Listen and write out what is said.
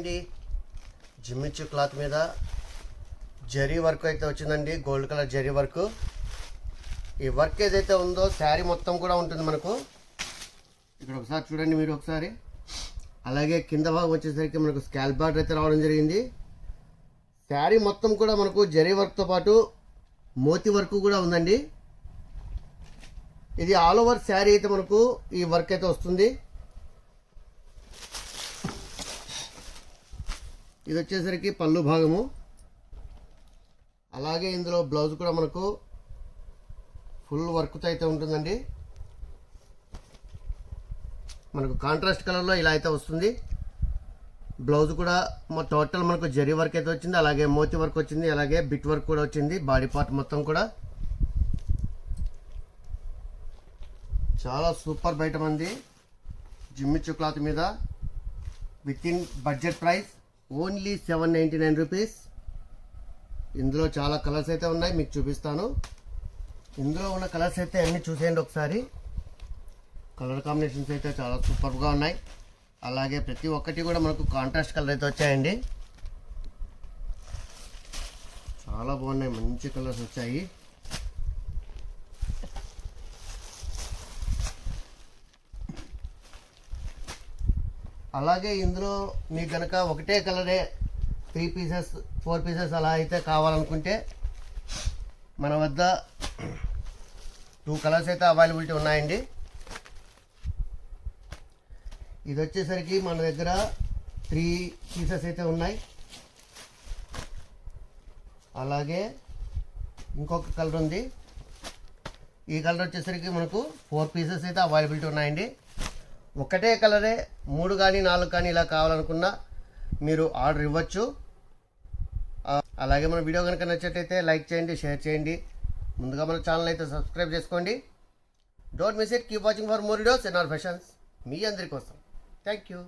అండి, జిమ్మిచ్చు క్లాత్ మీద జరీ వర్క్ అయితే వచ్చిందండి. Gold colour zari work. ఈ వర్క్ ఏదైతే ఉందో శారీ మొత్తం కూడా ఉంటుంది మనకు. ఇక్కడ ఒకసారి చూడండి మీరు ఒకసారి. అలాగే కింద భాగం వచ్చేసరికి మనకు స్కాల్ప్ బార్డర్ అయితే రావడం జరిగింది. శారీ మొత్తం కూడా మనకు జరీ వర్క్తో పాటు మోతి వర్క్ కూడా ఉందండి. ఇది ఆల్ ఓవర్ శారీ అయితే మనకు ఈ వర్క్ అయితే వస్తుంది. ఇది వచ్చేసరికి పళ్ళు భాగము. అలాగే ఇందులో బ్లౌజ్ కూడా మనకు ఫుల్ వర్క్తో అయితే ఉంటుందండి. మనకు కాంట్రాస్ట్ కలర్లో ఇలా అయితే వస్తుంది. బ్లౌజ్ కూడా టోటల్ మనకు జరీ వర్క్ అయితే వచ్చింది. అలాగే మోతి వర్క్ వచ్చింది. అలాగే బిట్ వర్క్ కూడా వచ్చింది. బాడీ పార్ట్ మొత్తం కూడా చాలా సూపర్ ఐటమ్ అండి. జిమ్మిచ్చు క్లాత్ మీద with in budget price only 799 rupees. ఇందులో చాలా కలర్స్ అయితే ఉన్నాయి, మీకు చూపిస్తాను. ఇందులో ఉన్న కలర్స్ అయితే అన్నీ చూసేయండి ఒకసారి. కలర్ కాంబినేషన్స్ అయితే చాలా సూపర్గా ఉన్నాయి. అలాగే ప్రతి ఒక్కటి కూడా మనకు కాంట్రాస్ట్ కలర్ అయితే వచ్చాయండి. చాలా బాగున్నాయి, మంచి కలర్స్ వచ్చాయి. అలాగే ఇందులో మీకు కనుక ఒకటే కలరే 3 పీసెస్ 4 పీసెస్ అలా అయితే కావాలనుకుంటే మన వద్ద 2 కలర్స్ అయితే అవైలబిలిటీ ఉన్నాయండి. ఇది వచ్చేసరికి మన దగ్గర 3 పీసెస్ అయితే ఉన్నాయి. అలాగే ఇంకొక కలర్ ఉంది. ఈ కలర్ వచ్చేసరికి మనకు 4 పీసెస్ అయితే అవైలబిలిటీ ఉన్నాయండి. ఒకటే కలరే 3 కానీ 4 కానీ ఇలా కావాలనుకున్నా మీరు ఆర్డర్ ఇవ్వచ్చు. అలాగే మన వీడియో కనుక నచ్చినట్లయితే లైక్ చేయండి, షేర్ చేయండి. ముందుగా మన ఛానల్ అయితే సబ్స్క్రైబ్ చేసుకోండి. Don't miss it. Keep watching for more videos in our fashions. మీ అందరి కోసం. Thank you.